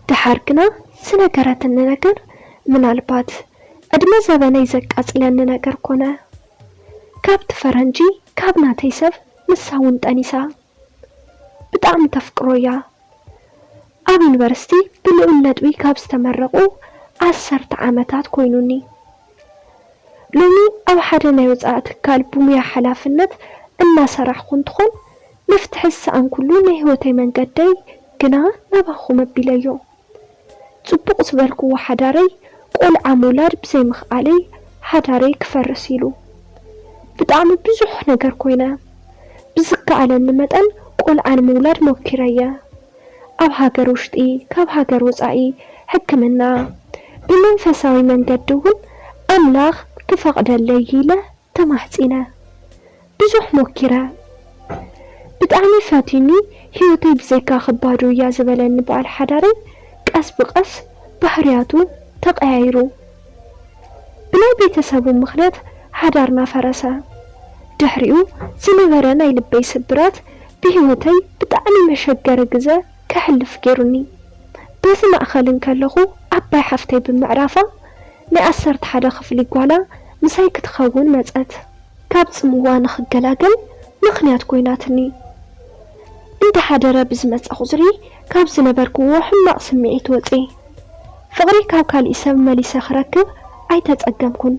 دحركنا سنكرت النجر من البات أدم زبني زقاصلن ነገር ኮነ ካብት ፈረንጂ ካብና ተይሰብ ምሳውን ጠኒሳ በጣም ተፍቅሮያ ኣብ ዩኒቨርሲቲ ብልኡነጥዊ ካብ ዝተመረቁ 10 ዓመታት ኮይኑኒ ሎሚ ኣብ ሓደ ናይ ወጻእ ትካል ብሙያ ሓላፍነት እናሰራሕኩ እንትኾን መፍትሕ ሰኣን ኩሉ ናይ ህይወተይ መንገደይ ግና ናባኹ መቢለዮ ጽቡቕ ዝበልኩ ሓዳረይ ቆልዓ ሙላድ ብዘይ ምኽኣለይ ሓዳረይ ክፈርስ ኢሉ ብጣዕሚ ብዙሕ ነገር ኮይነ ብዝከኣለኒ መጠን ቆልዓን ሙላድ ሞኪረየ ኣብ ሃገር ውሽጢ ካብ ሃገር ወጻኢ ሕክምና ብመንፈሳዊ መንገዲ እውን ኣምላኽ ክፈቅደለይ ኢለ ተማሕፂነ ብዙሕ ሞኪረ ብጣዕሚ ፈቲኒ ህይወተይ ብዘይካ ከባዱ እያ ዝበለኒ በዓል ሓዳረይ ቀስ ብቀስ ባህርያቱ ተቀያይሩ ብናይ ቤተሰቡ ምኽንያት ሓዳርና ፈረሰ ድሕሪኡ ዝነበረ ናይ ልበይ ስብራት ብህይወተይ ብጣዕሚ መሸገረ ግዜ ከሕልፍ ገይሩኒ በዚ ማእኸልን ከለኹ ኣባይ ሓፍተይ ብምዕራፋ ናይ 11 ክፍሊ ጓላ ምሳይ ክትኸውን መፀት ካብ ጽምዋ ንኽገላገል ምኽንያት ኮይናትኒ እንደ ሓደረ ብዝመፀ ኹዝሪ ካብ ዝነበርክዎ ሕማቕ ስምዒት ወፂ ፍቕሪ ካብ ካልእ ሰብ መሊሰ ክረክብ ኣይተጸገምኩን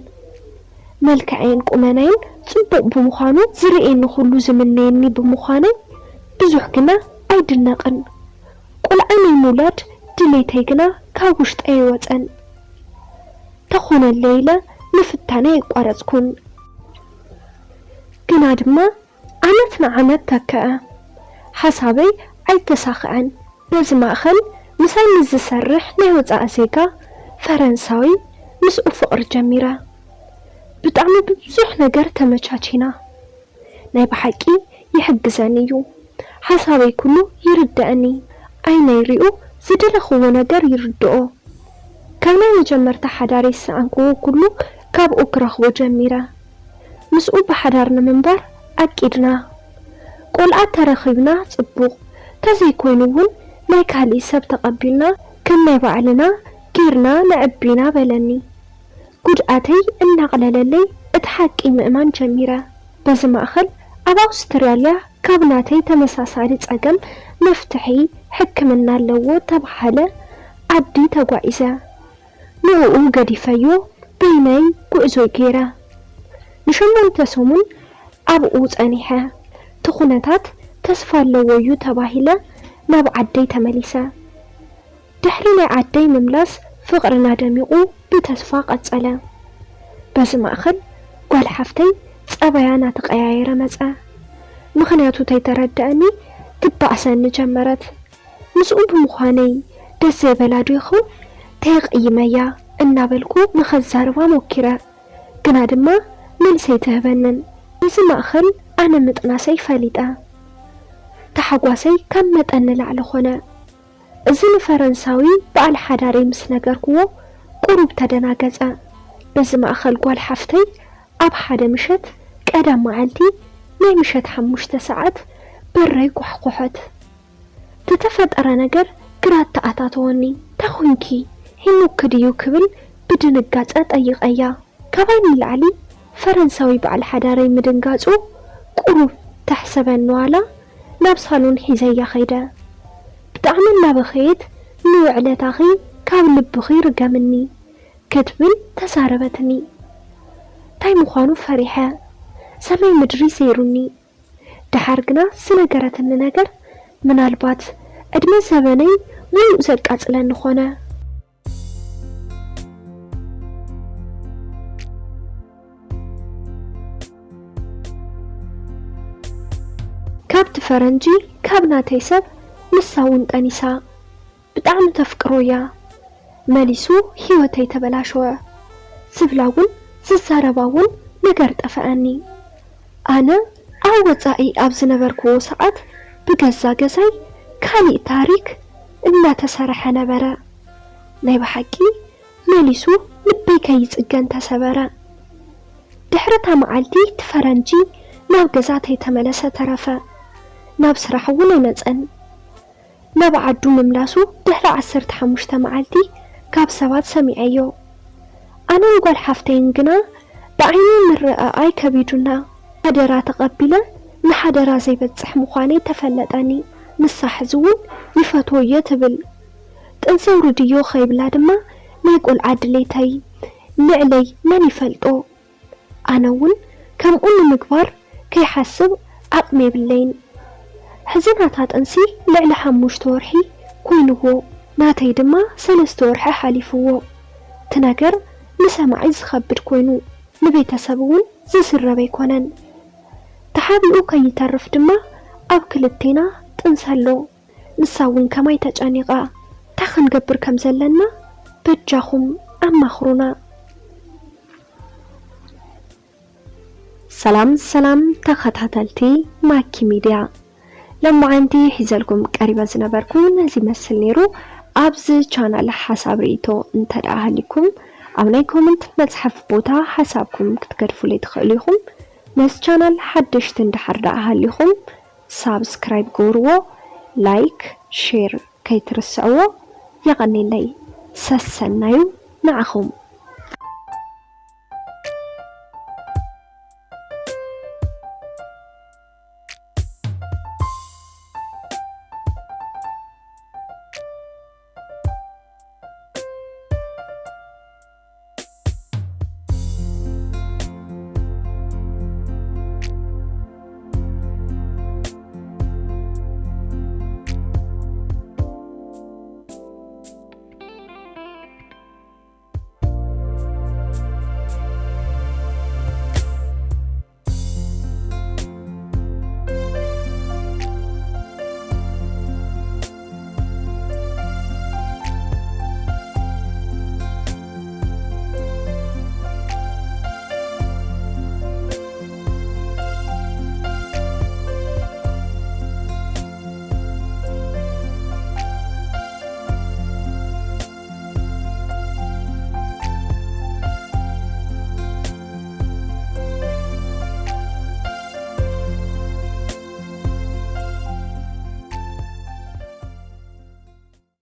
መልክዐይን ቁመናይን ጽቡቕ ብምዃኑ ዝርኤኒ ኩሉ ዝምነየኒ ብምዃነይ ብዙሕ ግና ኣይድነቕን ቆልዓይ ሙላድ ድሌተይ ግና ካብ ውሽጠይ ወፀን ተኾነለይ ኢለ ንፍታነ ይቋረጽኩን ግና ድማ ዓመት ንዓመት ተከአ ሓሳበይ ኣይተሳኽዐን በዚ ማእኸል ምሳይ ዝሰርሕ ናይ ወጻእ ዜጋ ፈረንሳዊ ምስኡ ፍቕሪ ጀሚረ ብጣዕሚ ብዙሕ ነገር ተመቻቺና ናይ ብሓቂ ይሕግዘኒ እዩ ሓሳበይ ኩሉ ይርድአኒ ዓይነይ ሪኡ ዝደለኽዎ ነገር ይርድኦ ካብ ናይ መጀመርታ ሓዳረይ ሰኣንክዎ ኩሉ ካብኡ ክረኽቦ ጀሚረ ምስኡ ብሓዳር ንምንባር ኣቂድና ቆልዓ ተረኺብና ጽቡቕ ተዘይኮይኑ እውን ናይ ካልእ ሰብ ተቐቢልና ከም ናይ ባዕልና ጌርና ንዕቢና በለኒ ጉድኣተይ እናቕለለለይ እቲ ሓቂ ምእማን ጀሚረ በዚ ማእኸል ኣብ ኣውስትራልያ ካብ ናተይ ተመሳሳሊ ፀገም መፍትሒ ሕክምና ኣለዎ ተባሃለ ዓዲ ተጓዒዘ ንኡ ገዲፈዮ በይነይ ጉዕዞ ገይረ ንሽሞንተ ሰሙን ኣብኡ ፀኒሐ ትኹነታት ተስፋ ኣለዎ እዩ ተባሂለ ናብ ዓደይ ተመሊሰ ድሕሪ ናይ ዓደይ ምምላስ ፍቕርና ደሚቑ ብተስፋ ቀጸለ በዚ ማእኸል ጓል ሓፍተይ ጸባያና ተቀያየረ መጸ ምኽንያቱ ተይተረድአኒ ትባእሰኒ ጀመረት ምስኡ ብምዃነይ ደስ ዘበላዱ ይኹን ተይቕይመያ እናበልኩ ንኸዛርባ ሞኪረ ግና ድማ መልሰይ ትህበንን በዚ ማእኸል ኣነ ምጥናሰይ ፈሊጠ ተሓጓሰይ ካብ መጠን ንላዕሊ ኾነ እዚ ንፈረንሳዊ በዓል ሓዳረይ ምስ ነገርክዎ ቁሩብ ተደናገጸ በዚ ማእኸል ጓል ሓፍተይ ኣብ ሓደ ምሸት ቀዳም መዓልቲ ናይ ምሸት 5 ሰዓት በረይ ጓሕጓሖት ተተፈጠረ ነገር ግራት ተኣታተወኒ ተኾንኪ ህሙክ ድዩ ክብል ብድንጋጸ ጠይቀያ ከባይ ንላዕሊ ፈረንሳዊ በዓል ሓዳረይ ምድንጋጹ ቁሩብ ተሕሰበኒ ዋላ ናብ ሳሎን ሒዘያ ኸይደ ብጣዕሚ እናበኸየት ንውዕለታኺ ካብ ልብኺ ርገምኒ ክትብል ተዛረበትኒ ታይ ምዃኑ ፈሪሐ ሰማይ ምድሪ ዘይሩኒ ድሓር ግና ዝነገረትኒ ነገር ምናልባት ዕድመ ዘበነይ ሙሉእ ዘቃጽለኒ ኾነ ካብቲ ፈረንጂ ካብ ናተይ ሰብ ምሳውን ጠኒሳ ብጣዕሚ ተፍቅሮያ መሊሱ ህይወተይ ተበላሸወ ዝብላውን ዝዛረባውን ነገር ጠፈአኒ ኣነ ኣብ ወጻኢ ኣብ ዝነበርክዎ ሰዓት ብገዛ ገዛይ ካልእ ታሪክ እናተሰርሐ ነበረ ናይ ብሓቂ መሊሱ ልበይ ከይጽገን ተሰበረ ድሕረታ መዓልቲ ትፈረንጂ ናብ ገዛተይ ተመለሰ ተረፈ ናብ ስራሕ እውን ኣይመፀን نبعدو مملاسو دهر 15 معلتي كاب سبات سمعيو أنا نقول حفتين قنا بعيني مرأة أي كبيدنا حدرا تقبلا نحدرا زي بتصح مخاني تفلتاني نصح زون يفتو يتبل تنسو رديو خيبلا دما ما يقول عدليتي لعلي من يفلتو أنا ون كم أم مكبر كي حسب عقمي باللين حزنات أنسي لعل حموش تورحي كوينو ناتي دما سنستورح حالفو تناقر نسمع زخبر كوينو نبيت سبون زي سر بيكونن تحابيو كي يترف دما أو كلتينا تنسلو نساون كما يتجانيغا تاخن قبر كم زلنا بجاخم أما خرونا سلام تخطاتلتي ماكي ميديا لما عندي حزلكم قريبا زنبركم نزي مسل نيرو أبز چانال حساب ريتو انتدى أهلكم أو ناي كومنت متحف بوتا حسابكم كتقرفوا لي تخليكم نس چانال حدش تندحر دا أهلكم سابسكرايب قورو لايك شير كي ترسعو يغني لي سسنايو معكم